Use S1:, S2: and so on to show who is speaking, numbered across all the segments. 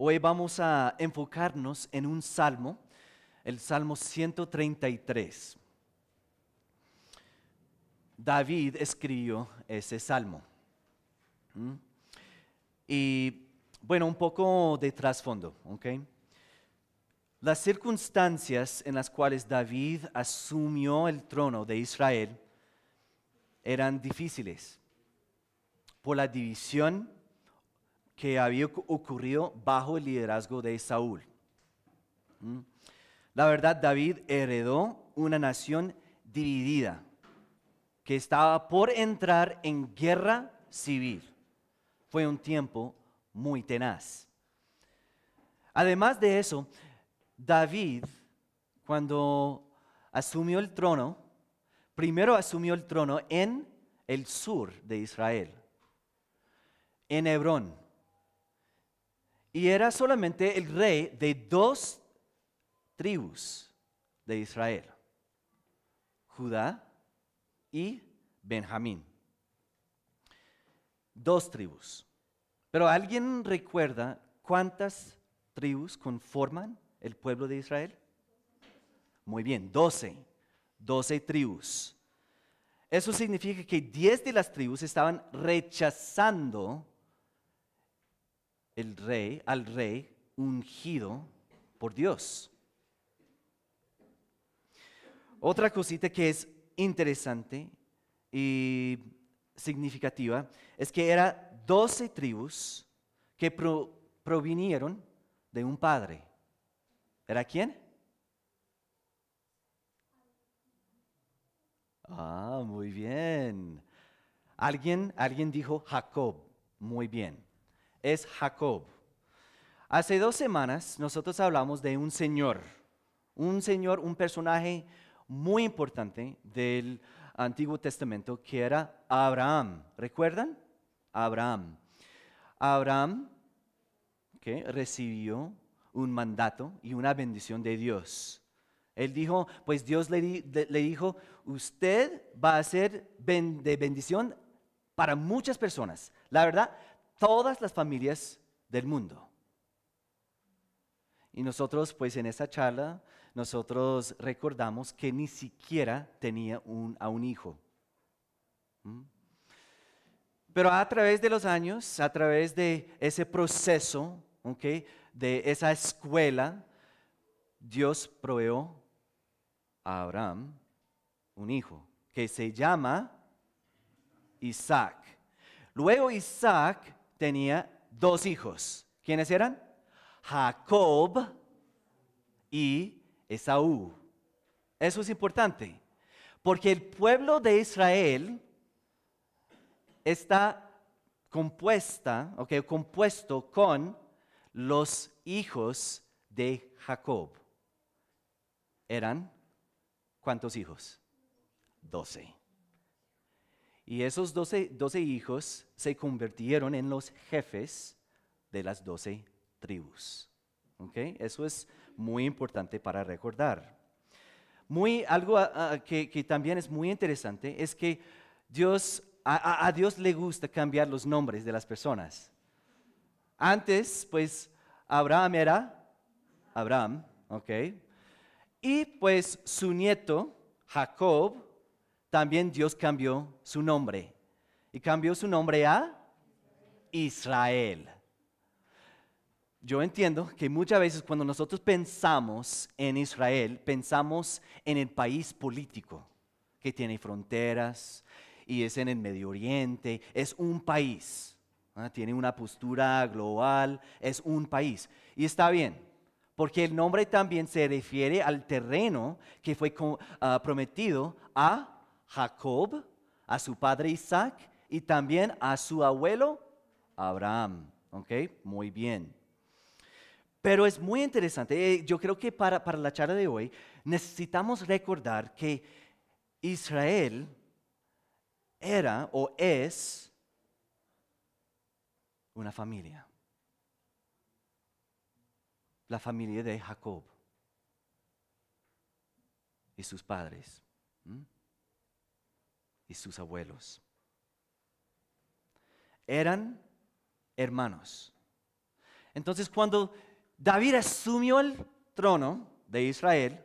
S1: Hoy vamos a enfocarnos en un salmo, el Salmo 133. David escribió ese salmo. ¿Mm? Y bueno, un poco de trasfondo, ¿ok? Las circunstancias en las cuales David asumió el trono de Israel eran difíciles por la división que había ocurrido bajo el liderazgo de Saúl. ¿Mm? La verdad, David heredó una nación dividida que estaba por entrar en guerra civil. Fue un tiempo muy tenaz. Además de eso, David, cuando asumió el trono, primero asumió el trono en el sur de Israel, en Hebrón. Y era solamente el rey de dos tribus de Israel, Judá y Benjamín. Dos tribus. Pero ¿alguien recuerda cuántas tribus conforman el pueblo de Israel? Muy bien, 12. 12 tribus. Eso significa que 10 de las tribus estaban rechazando al rey ungido por Dios. Otra cosita que es interesante y significativa es que eran 12 tribus que provinieron de un padre. ¿Era quién? Ah, muy bien. Alguien dijo Jacob. Muy bien. Es Jacob. Hace 2 semanas nosotros hablamos de un personaje muy importante del Antiguo Testamento que era Abraham. ¿Recuerdan? Abraham. Abraham, que recibió un mandato y una bendición de Dios. Él dijo, pues Dios le dijo, usted va a ser de bendición para muchas personas. La verdad, todas las familias del mundo. Y nosotros, pues en esa charla, nosotros recordamos que ni siquiera tenía a un hijo. ¿Mm? Pero a través de los años, a través de ese proceso, ¿ok?, de esa escuela, Dios proveó a Abraham un hijo que se llama Isaac. Luego Isaac tenía 2 hijos. ¿Quiénes eran? Jacob y Esaú. Eso es importante, porque el pueblo de Israel está compuesto con los hijos de Jacob. ¿Eran cuántos hijos? 12. Y esos 12 hijos se convirtieron en los jefes de las 12 tribus. ¿Okay? Eso es muy importante para recordar. Algo que también es muy interesante es que a Dios le gusta cambiar los nombres de las personas. Antes, pues, Abraham era Abraham, ¿ok? Y pues su nieto, Jacob, también Dios cambió su nombre. Y cambió su nombre a Israel. Yo entiendo que muchas veces cuando nosotros pensamos en Israel, pensamos en el país político que tiene fronteras y es en el Medio Oriente, es un país, tiene una postura global, es un país. Y está bien, porque el nombre también se refiere al terreno que fue prometido a Jacob, a su padre Isaac y también a su abuelo Abraham. ¿Ok? Muy bien. Pero es muy interesante. Yo creo que para la charla de hoy necesitamos recordar que Israel era o es una familia. La familia de Jacob y sus padres y sus abuelos. Eran hermanos. Entonces cuando David asumió el trono de Israel,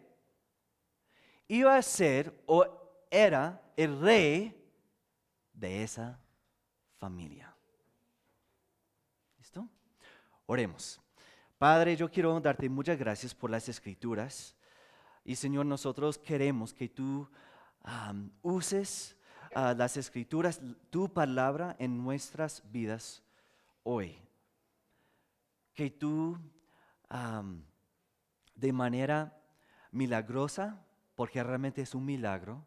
S1: iba a ser o era el rey de esa familia. ¿Listo? Oremos. Padre, yo quiero darte muchas gracias por las escrituras. Y Señor, nosotros queremos que tú uses las escrituras, tu palabra en nuestras vidas hoy. Que tú de manera milagrosa, porque realmente es un milagro,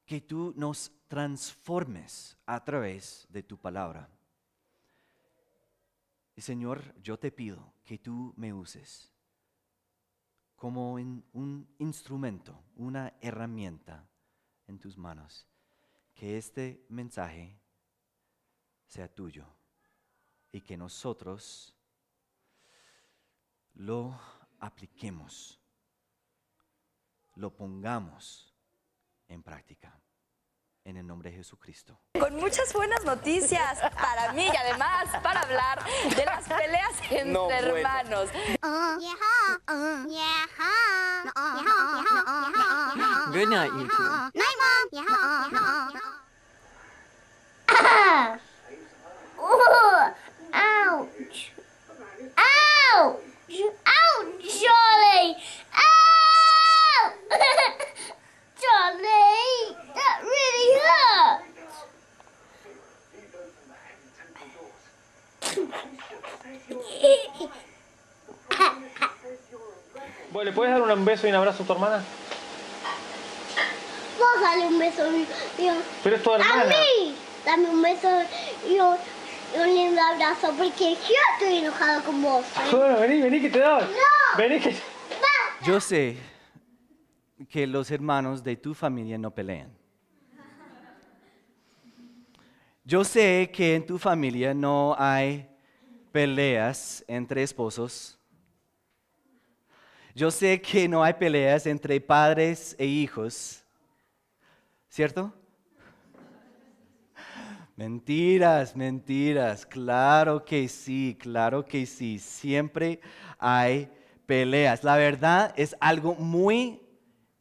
S1: que tú nos transformes a través de tu palabra. Y Señor, yo te pido que tú me uses como un instrumento, una herramienta en tus manos. Que este mensaje sea tuyo y que nosotros lo apliquemos, lo pongamos en práctica. En el nombre de Jesucristo.
S2: Con muchas buenas noticias para mí y además para hablar de las peleas entre hermanos.
S3: Good night, you two.
S4: Night, Mom. Ah! Oh, ouch! Ouch! Ouch, Charlie! Ow! Charlie, that really hurts.
S5: ¿Le puedes dar un beso y un abrazo a tu hermana?
S4: Vos dale un beso y
S5: Pero es tu
S4: a
S5: hermana.
S4: mí. Dame un beso y un lindo abrazo porque yo estoy enojado con vos.
S5: Bueno, vení que te doy.
S4: No.
S5: Vení que...
S1: Yo sé que los hermanos de tu familia no pelean. Yo sé que en tu familia no hay peleas entre esposos. Yo sé que no hay peleas entre padres e hijos. ¿Cierto? Mentiras, mentiras. Claro que sí, claro que sí. Siempre hay peleas. La verdad es algo muy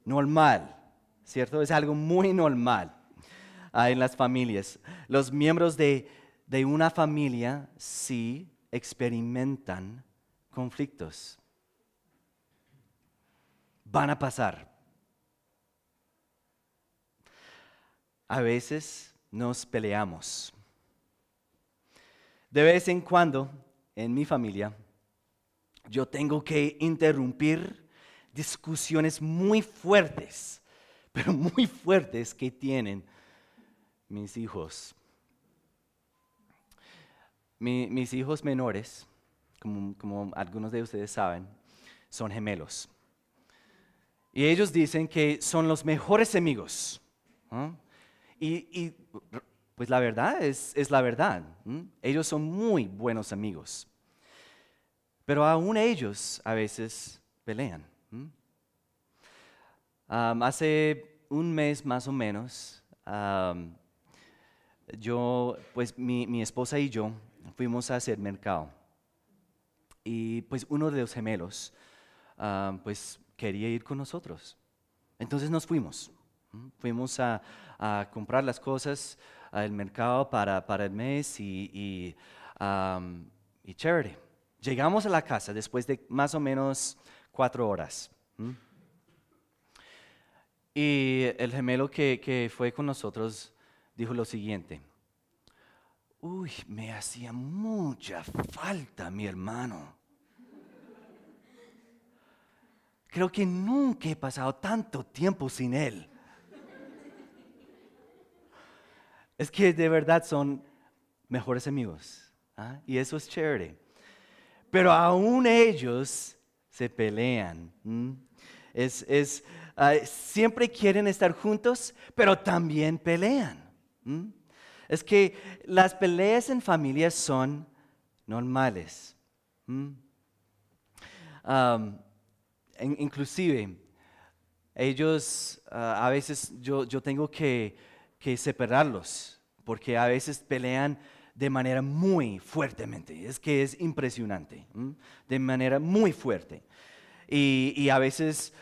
S1: normal, ¿cierto? Es algo muy normal en las familias. Los miembros de una familia sí experimentan conflictos. Van a pasar. A veces nos peleamos. De vez en cuando, en mi familia, yo tengo que interrumpir discusiones muy fuertes, pero muy fuertes que tienen mis hijos. Mis hijos menores, como algunos de ustedes saben, son gemelos. Y ellos dicen que son los mejores amigos. ¿Ah? Y pues la verdad es la verdad. Ellos son muy buenos amigos. Pero aún ellos a veces pelean. Hace un mes más o menos, mi esposa y yo fuimos a hacer mercado. Y pues uno de los gemelos, pues quería ir con nosotros. Entonces nos fuimos. Fuimos a comprar las cosas al mercado para el mes y chévere. Llegamos a la casa después de más o menos 4 horas. Y el gemelo que fue con nosotros dijo lo siguiente: uy, me hacía mucha falta mi hermano. Creo que nunca he pasado tanto tiempo sin él. Es que de verdad son mejores amigos. Y eso es chévere. Pero aún ellos se pelean. Siempre quieren estar juntos, pero también pelean. Es que las peleas en familia son normales. Inclusive, ellos, a veces yo tengo que separarlos, porque a veces pelean de manera muy fuertemente. Es que es impresionante, de manera muy fuerte. Y a veces,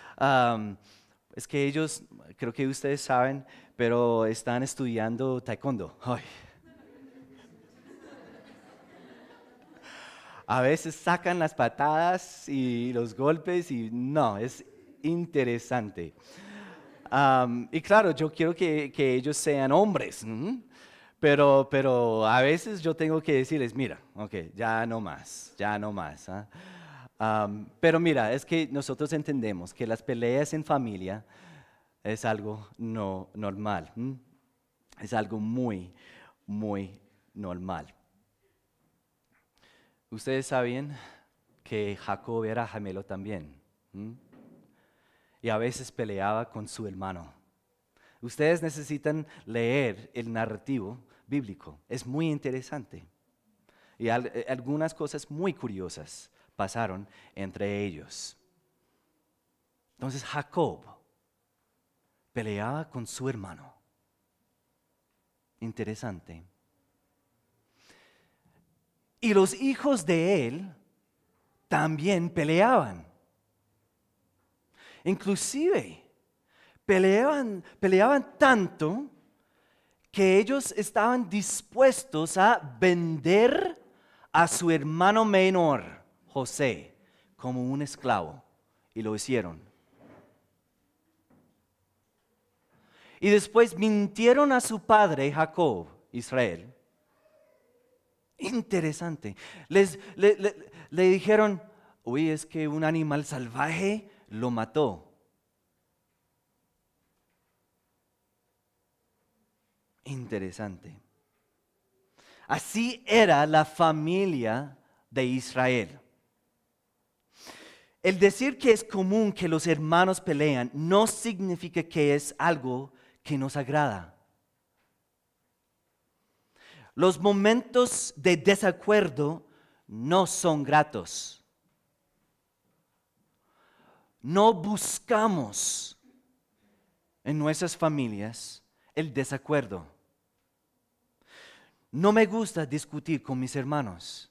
S1: es que ellos, creo que ustedes saben, pero están estudiando taekwondo. Ay. A veces sacan las patadas y los golpes y no, es interesante. Y claro, yo quiero que ellos sean hombres, pero a veces yo tengo que decirles, mira, ok, ya no más, ya no más. Pero mira, es que nosotros entendemos que las peleas en familia es algo no normal, es algo muy, muy normal. Ustedes sabían que Jacob era gemelo también, y a veces peleaba con su hermano. Ustedes necesitan leer el narrativo bíblico, es muy interesante. Y algunas cosas muy curiosas pasaron entre ellos. Entonces Jacob peleaba con su hermano. Interesante. Y los hijos de él también peleaban. Inclusive peleaban tanto que ellos estaban dispuestos a vender a su hermano menor, José, como un esclavo. Y lo hicieron. Y después mintieron a su padre, Jacob, Israel. Interesante. Le dijeron, uy, es que un animal salvaje lo mató. Interesante. Así era la familia de Israel. El decir que es común que los hermanos pelean no significa que es algo que nos agrada. Los momentos de desacuerdo no son gratos. No buscamos en nuestras familias el desacuerdo. No me gusta discutir con mis hermanos.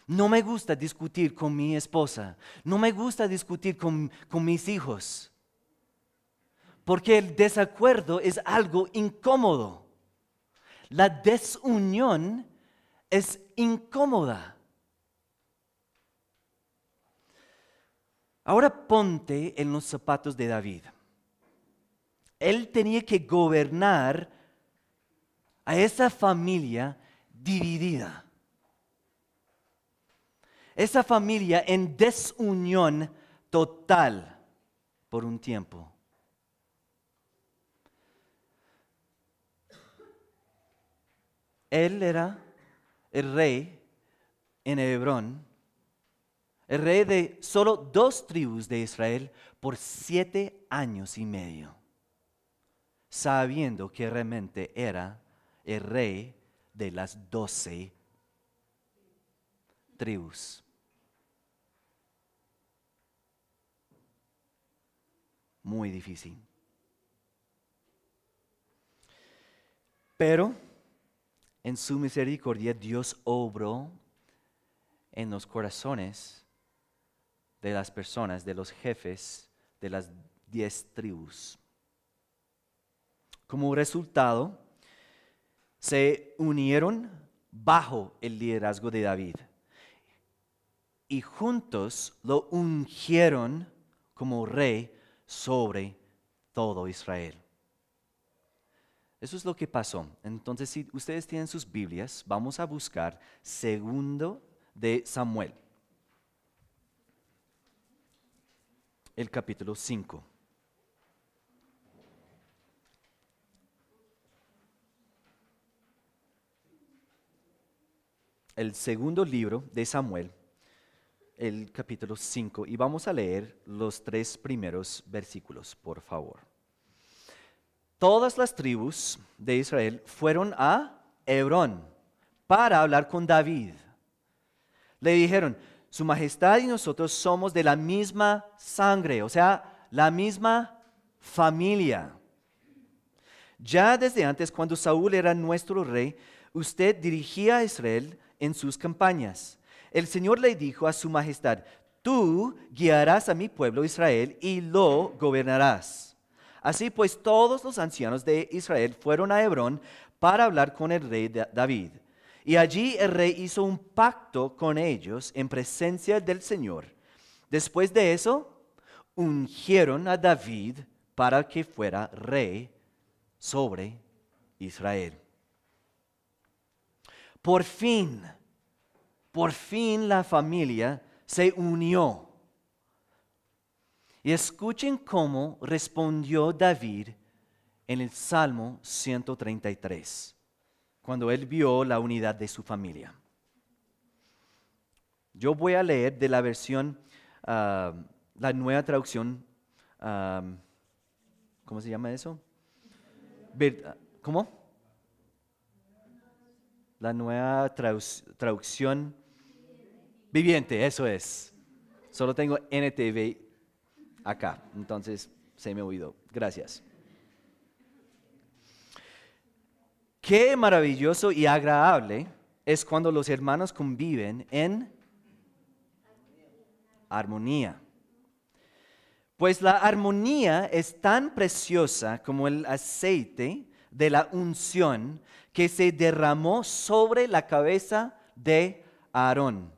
S1: No me gusta discutir con mi esposa. No me gusta discutir con mis hijos. Porque el desacuerdo es algo incómodo. La desunión es incómoda. Ahora ponte en los zapatos de David. Él tenía que gobernar a esa familia dividida. Esa familia en desunión total por un tiempo. Él era el rey en Hebrón, el rey de solo 2 tribus de Israel por 7 años y medio, sabiendo que realmente era el rey de las 12 tribus. Muy difícil. Pero en su misericordia Dios obró en los corazones de las personas, de los jefes de las 10 tribus. Como resultado, se unieron bajo el liderazgo de David y juntos lo ungieron como rey sobre todo Israel. Eso es lo que pasó. Entonces, si ustedes tienen sus Biblias, vamos a buscar 2 de Samuel, el capítulo 5. El segundo libro de Samuel, el capítulo 5, y vamos a leer los 3 primeros versículos, por favor. Todas las tribus de Israel fueron a Hebrón para hablar con David. Le dijeron, Su Majestad y nosotros somos de la misma sangre, o sea, la misma familia. Ya desde antes, cuando Saúl era nuestro rey, usted dirigía a Israel en sus campañas. El Señor le dijo a su majestad, tú guiarás a mi pueblo Israel y lo gobernarás. Así pues, todos los ancianos de Israel fueron a Hebrón para hablar con el rey David. Y allí el rey hizo un pacto con ellos en presencia del Señor. Después de eso, ungieron a David para que fuera rey sobre Israel. Por fin la familia se unió. Y escuchen cómo respondió David en el Salmo 133, cuando él vio la unidad de su familia. Yo voy a leer de la versión, la nueva traducción, ¿cómo se llama eso? ¿Cómo? La nueva traducción viviente, eso es. Solo tengo NTV acá, entonces se me olvidó. Gracias. Qué maravilloso y agradable es cuando los hermanos conviven en armonía. Pues la armonía es tan preciosa como el aceite de la unción que se derramó sobre la cabeza de Aarón,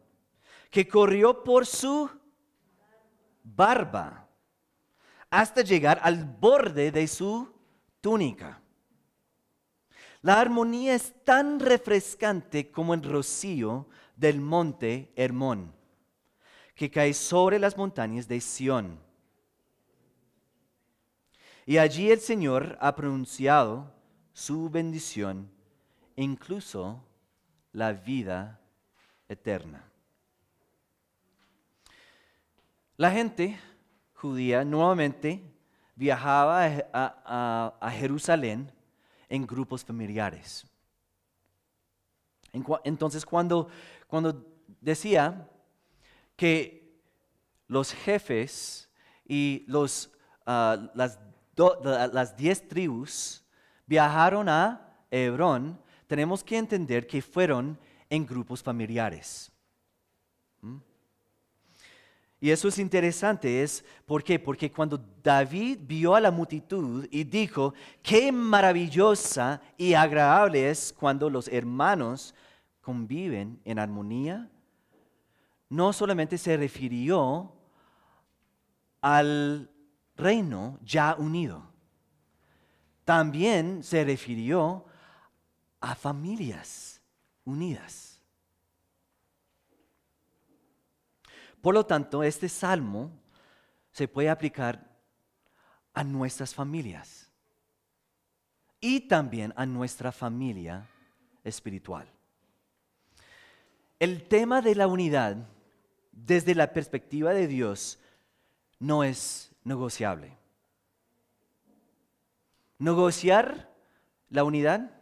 S1: que corrió por su barba hasta llegar al borde de su túnica. La armonía es tan refrescante como el rocío del monte Hermón, que cae sobre las montañas de Sión. Y allí el Señor ha pronunciado su bendición, incluso la vida eterna. La gente judía nuevamente viajaba a Jerusalén en grupos familiares. Entonces, cuando decía que los jefes y las 10 tribus viajaron a Hebrón, tenemos que entender que fueron en grupos familiares. Y eso es interesante, ¿por qué? Porque cuando David vio a la multitud y dijo, qué maravillosa y agradable es cuando los hermanos conviven en armonía, no solamente se refirió al reino ya unido, también se refirió a familias unidas. Por lo tanto, este salmo se puede aplicar a nuestras familias y también a nuestra familia espiritual. El tema de la unidad, desde la perspectiva de Dios, no es negociable. Negociar la unidad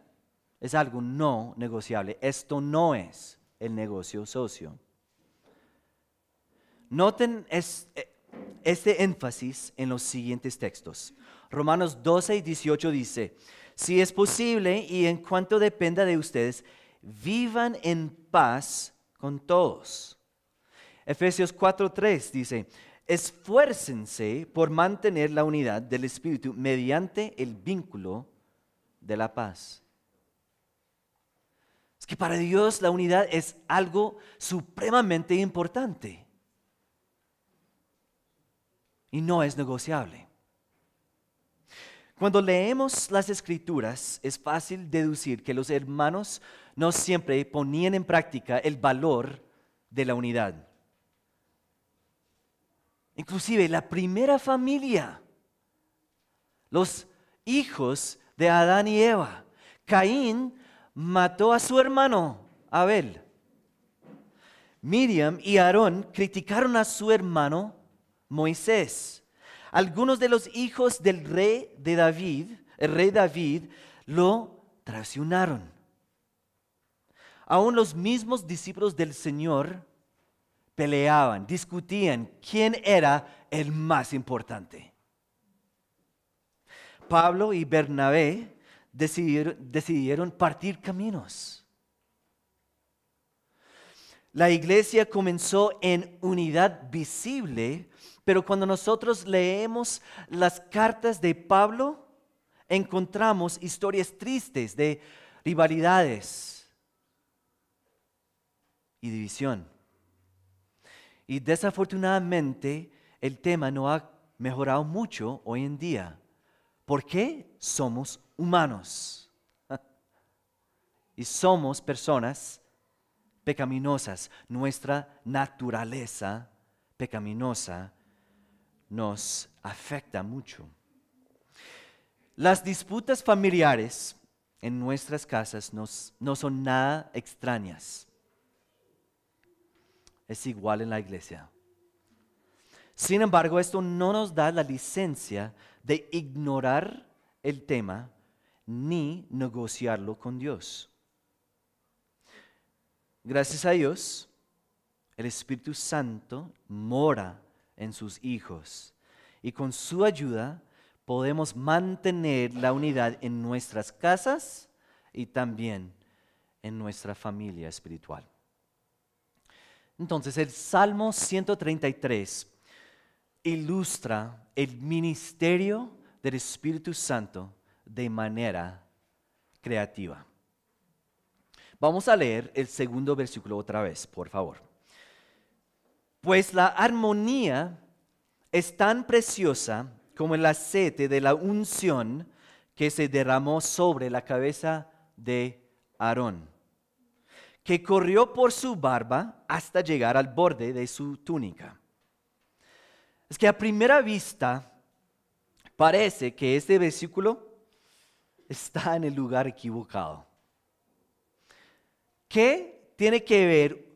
S1: es algo no negociable. Esto no es el negocio socio. Noten este énfasis en los siguientes textos. Romanos 12:18 dice, si es posible y en cuanto dependa de ustedes, vivan en paz con todos. Efesios 4:3 dice, esfuércense por mantener la unidad del Espíritu mediante el vínculo de la paz. Es que para Dios la unidad es algo supremamente importante. Y no es negociable. Cuando leemos las Escrituras, es fácil deducir que los hermanos no siempre ponían en práctica el valor de la unidad. Inclusive la primera familia, los hijos de Adán y Eva, Caín mató a su hermano Abel. Miriam y Aarón criticaron a su hermano Moisés. Algunos de los hijos del rey David, lo traicionaron. Aún los mismos discípulos del Señor peleaban, discutían quién era el más importante. Pablo y Bernabé decidieron partir caminos. La iglesia comenzó en unidad visible, pero cuando nosotros leemos las cartas de Pablo, encontramos historias tristes de rivalidades y división. Y desafortunadamente el tema no ha mejorado mucho hoy en día. ¿Por qué? Somos humanos. Y somos personas pecaminosas. Nuestra naturaleza pecaminosa nos afecta mucho. Las disputas familiares en nuestras casas no son nada extrañas. Es igual en la iglesia. Sin embargo, esto no nos da la licencia de ignorar el tema ni negociarlo con Dios. Gracias a Dios, el Espíritu Santo mora en sus hijos y con su ayuda podemos mantener la unidad en nuestras casas y también en nuestra familia espiritual. Entonces, el Salmo 133 ilustra el ministerio del Espíritu Santo de manera creativa. Vamos a leer el segundo versículo otra vez, por favor. Pues la armonía es tan preciosa como el aceite de la unción que se derramó sobre la cabeza de Aarón, que corrió por su barba hasta llegar al borde de su túnica. Es que a primera vista parece que este versículo está en el lugar equivocado. ¿Qué tiene que ver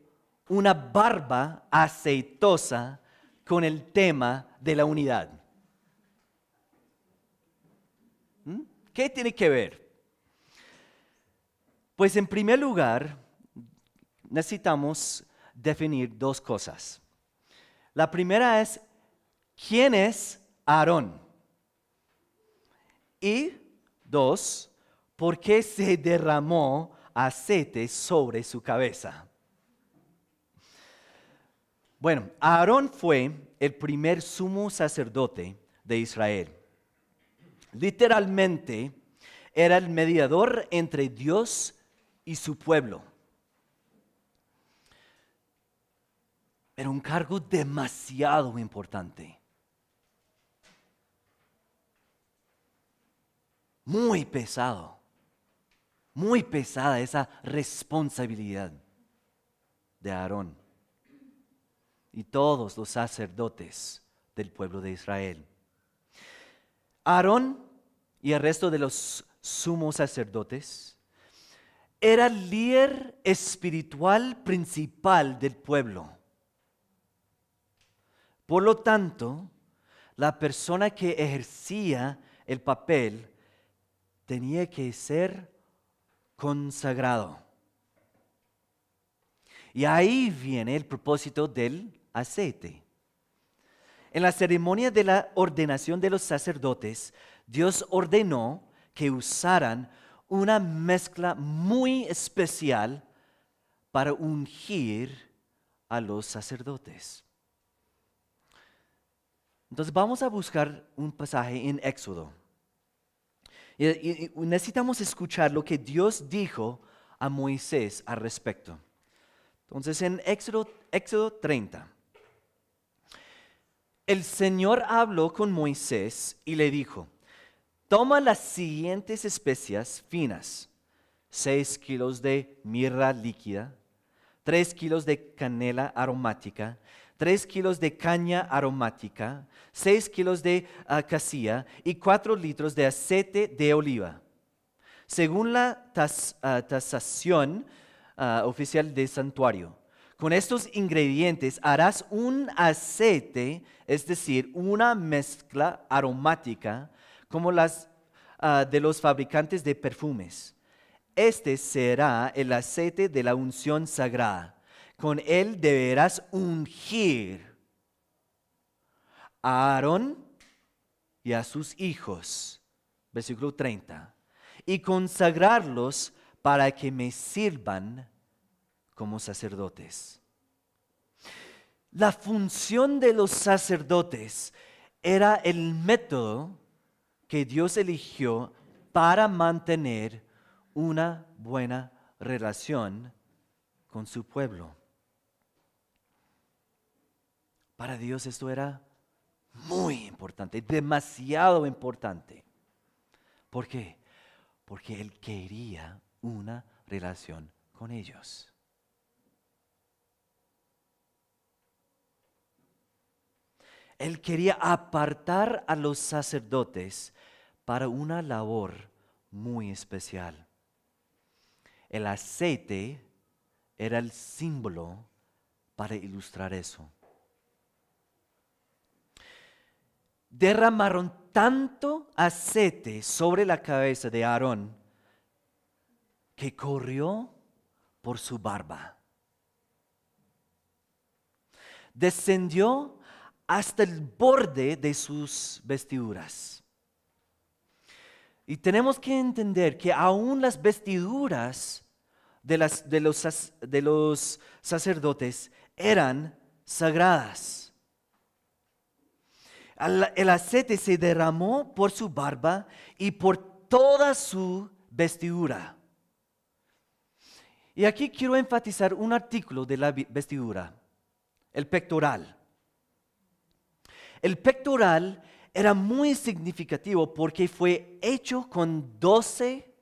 S1: una barba aceitosa con el tema de la unidad? ¿Qué tiene que ver? Pues en primer lugar, necesitamos definir dos cosas. La primera es, ¿quién es Aarón? Y dos, ¿por qué se derramó aceite sobre su cabeza? Bueno, Aarón fue el primer sumo sacerdote de Israel. Literalmente, era el mediador entre Dios y su pueblo. Era un cargo demasiado importante. Muy pesado. Muy pesada esa responsabilidad de Aarón y todos los sacerdotes del pueblo de Israel. Aarón y el resto de los sumos sacerdotes era el líder espiritual principal del pueblo. Por lo tanto, la persona que ejercía el papel tenía que ser consagrado. Y ahí viene el propósito del aceite. En la ceremonia de la ordenación de los sacerdotes, Dios ordenó que usaran una mezcla muy especial para ungir a los sacerdotes. Entonces vamos a buscar un pasaje en Éxodo. Y necesitamos escuchar lo que Dios dijo a Moisés al respecto. Entonces en Éxodo 30, el Señor habló con Moisés y le dijo, toma las siguientes especias finas, 6 kilos de mirra líquida, 3 kilos de canela aromática, 3 kilos de caña aromática, 6 kilos de cassia y 4 litros de aceite de oliva. Según la tasación oficial del santuario, con estos ingredientes harás un aceite, es decir, una mezcla aromática como las de los fabricantes de perfumes. Este será el aceite de la unción sagrada. Con él deberás ungir a Aarón y a sus hijos, versículo 30, y consagrarlos para que me sirvan como sacerdotes. La función de los sacerdotes era el método que Dios eligió para mantener una buena relación con su pueblo. Para Dios esto era muy importante, demasiado importante. ¿Por qué? Porque Él quería una relación con ellos. Él quería apartar a los sacerdotes para una labor muy especial. El aceite era el símbolo para ilustrar eso. Derramaron tanto aceite sobre la cabeza de Aarón que corrió por su barba. Descendió hasta el borde de sus vestiduras. Y tenemos que entender que aún las vestiduras de los sacerdotes eran sagradas. El aceite se derramó por su barba y por toda su vestidura. Y aquí quiero enfatizar un artículo de la vestidura, el pectoral. El pectoral era muy significativo porque fue hecho con 12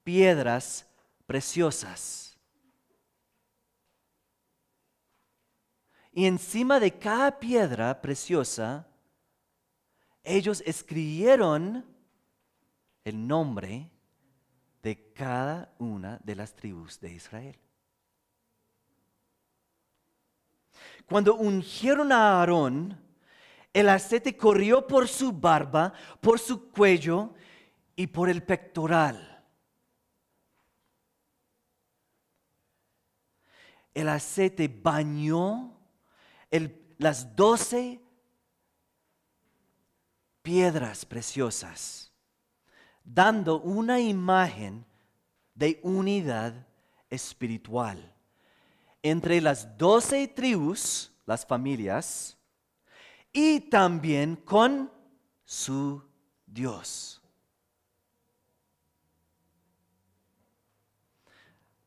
S1: piedras preciosas. Y encima de cada piedra preciosa, ellos escribieron el nombre de cada una de las tribus de Israel. Cuando ungieron a Aarón, el aceite corrió por su barba, por su cuello y por el pectoral. El aceite bañó las 12 piedras preciosas, dando una imagen de unidad espiritual entre las 12 tribus, las familias, y también con su Dios.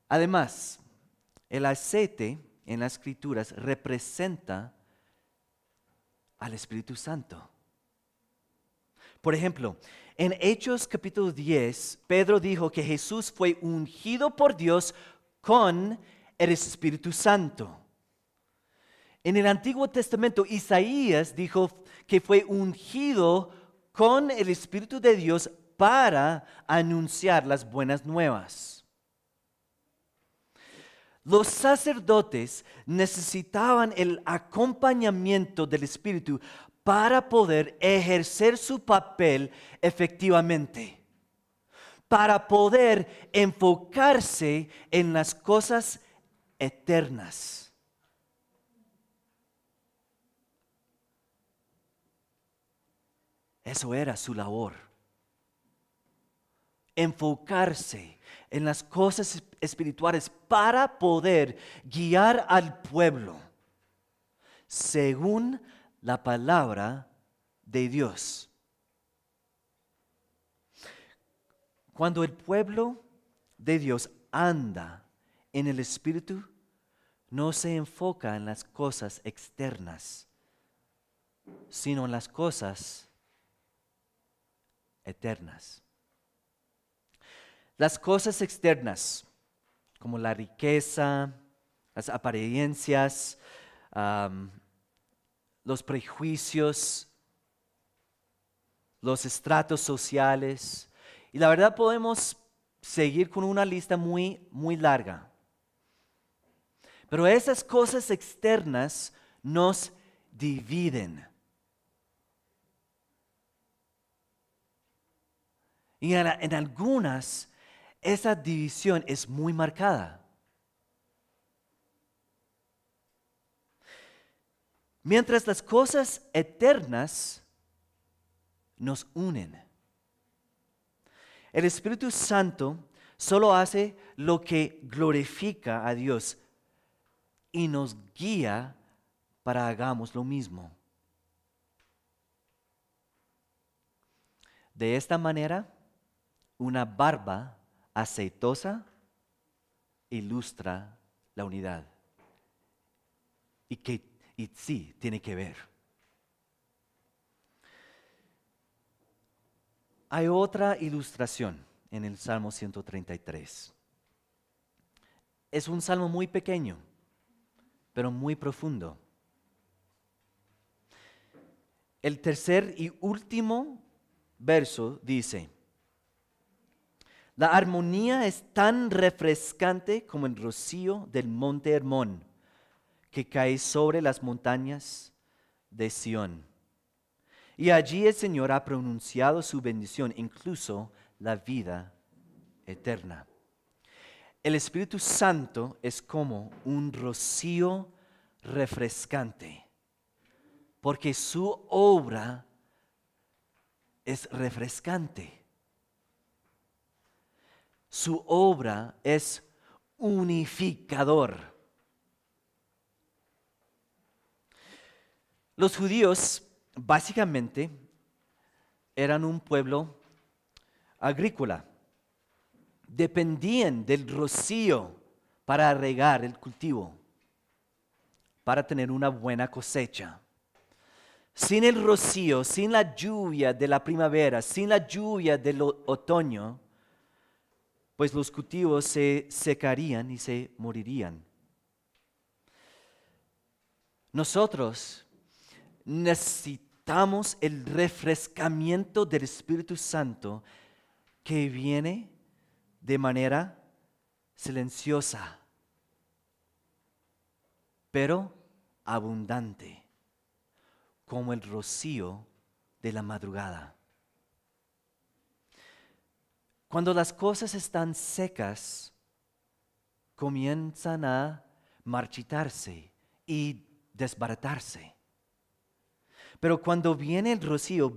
S1: Además, el aceite en las Escrituras representa al Espíritu Santo. Por ejemplo, en Hechos capítulo 10, Pedro dijo que Jesús fue ungido por Dios con el Espíritu Santo. En el Antiguo Testamento, Isaías dijo que fue ungido con el Espíritu de Dios para anunciar las buenas nuevas. Los sacerdotes necesitaban el acompañamiento del Espíritu para poder ejercer su papel efectivamente, para poder enfocarse en las cosas eternas. Eso era su labor. Enfocarse en las cosas espirituales para poder guiar al pueblo según la palabra de Dios. Cuando el pueblo de Dios anda en el Espíritu, no se enfoca en las cosas externas, sino en las cosas eternas. Las cosas externas, como la riqueza, las apariencias, los prejuicios, los estratos sociales. Y la verdad podemos seguir con una lista muy, muy larga. Pero esas cosas externas nos dividen. Y en algunas, esa división es muy marcada. Mientras las cosas eternas nos unen. El Espíritu Santo solo hace lo que glorifica a Dios y nos guía para hagamos lo mismo. De esta manera, una barba aceitosa ilustra la unidad. Y sí, tiene que ver. Hay otra ilustración en el Salmo 133. Es un salmo muy pequeño, pero muy profundo. El tercer y último verso dice: la armonía es tan refrescante como el rocío del monte Hermón, que cae sobre las montañas de Sión. Y allí el Señor ha pronunciado su bendición, incluso la vida eterna. El Espíritu Santo es como un rocío refrescante, porque su obra es refrescante. Su obra es unificador. Los judíos básicamente eran un pueblo agrícola. Dependían del rocío para regar el cultivo, para tener una buena cosecha. Sin el rocío, sin la lluvia de la primavera, sin la lluvia del otoño, pues los cultivos se secarían y se morirían. Nosotros necesitamos el refrescamiento del Espíritu Santo que viene de manera silenciosa, pero abundante, como el rocío de la madrugada. Cuando las cosas están secas, comienzan a marchitarse y desbaratarse. Pero cuando viene el rocío,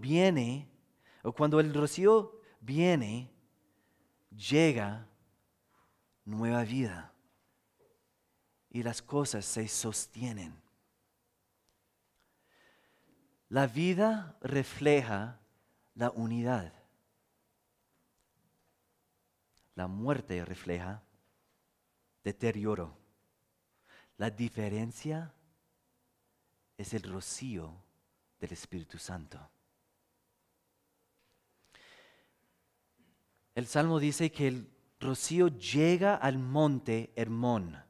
S1: llega nueva vida y las cosas se sostienen. La vida refleja la unidad. La muerte refleja deterioro. La diferencia es el rocío del Espíritu Santo. El Salmo dice que el rocío llega al monte Hermón.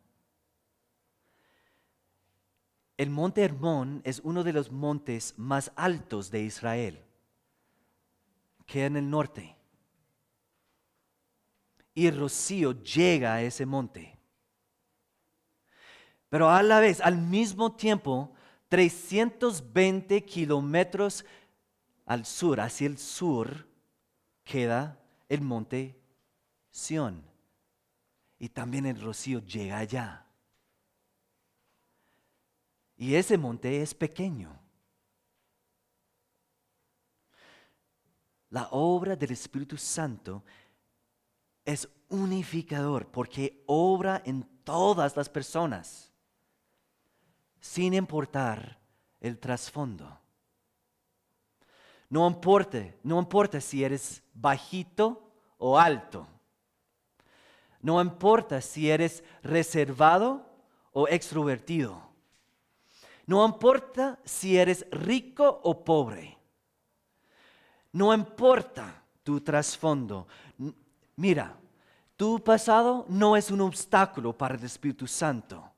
S1: El monte Hermón es uno de los montes más altos de Israel, queda en el norte. Y el rocío llega a ese monte. Pero a la vez, al mismo tiempo, 320 kilómetros al sur, hacia el sur, queda el monte Sión. Y también el rocío llega allá. Y ese monte es pequeño. La obra del Espíritu Santo es unificador porque obra en todas las personas, sin importar el trasfondo. No importa si eres bajito o alto. No importa si eres reservado o extrovertido. No importa si eres rico o pobre. No importa tu trasfondo. Mira, tu pasado no es un obstáculo para el Espíritu Santo.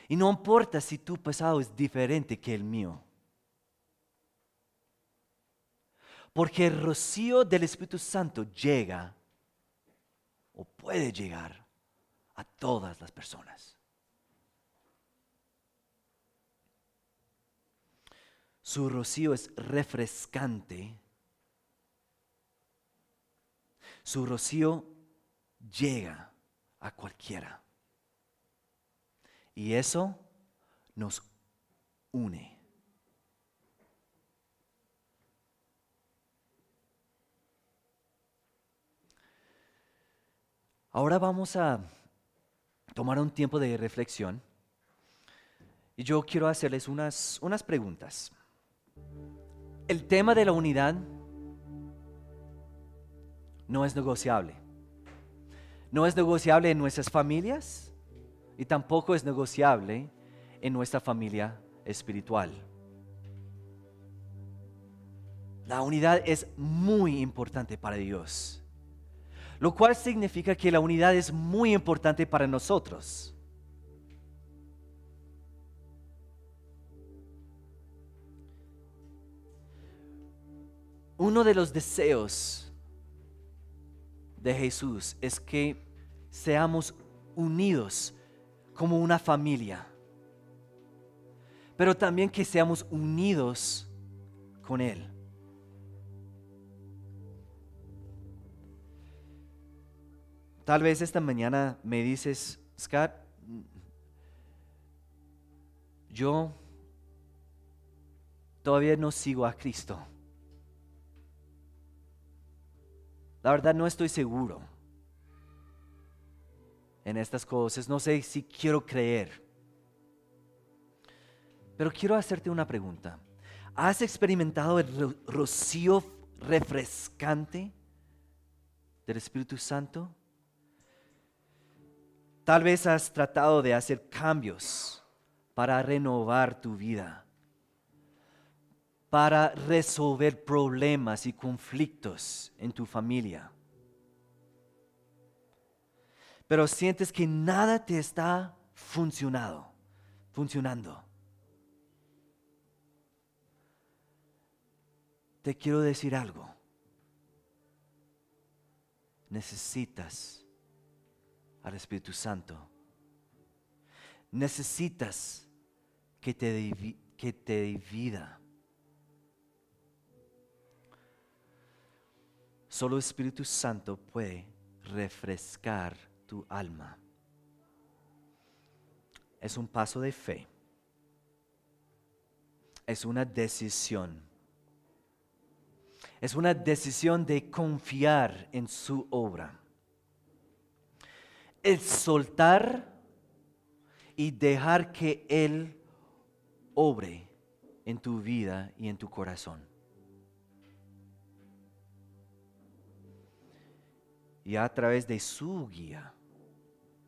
S1: Y no importa si tu pasado es diferente que el mío. Porque el rocío del Espíritu Santo llega o puede llegar a todas las personas. Su rocío es refrescante. Su rocío llega a cualquiera. Y eso nos une. Ahora vamos a tomar un tiempo de reflexión y yo quiero hacerles unas preguntas. El tema de la unidad no es negociable. No es negociable en nuestras familias y tampoco es negociable en nuestra familia espiritual. La unidad es muy importante para Dios, lo cual significa que la unidad es muy importante para nosotros. Uno de los deseos de Jesús es que seamos unidos como una familia, pero también que seamos unidos con Él. Tal vez esta mañana me dices, Scott, yo todavía no sigo a Cristo. La verdad no estoy seguro en estas cosas. No sé si quiero creer. Pero quiero hacerte una pregunta. ¿Has experimentado el rocío refrescante del Espíritu Santo? Tal vez has tratado de hacer cambios para renovar tu vida, para resolver problemas y conflictos en tu familia. Pero sientes que nada te está funcionando. Te quiero decir algo. Necesitas al Espíritu Santo. Necesitas que te dé vida. Solo el Espíritu Santo puede refrescar tu alma. Es un paso de fe. Es una decisión. Es una decisión de confiar en su obra. El soltar y dejar que Él obre en tu vida y en tu corazón. Y a través de su guía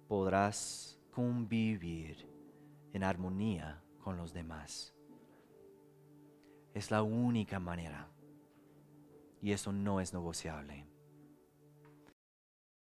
S1: podrás convivir en armonía con los demás. Es la única manera. Y eso no es negociable.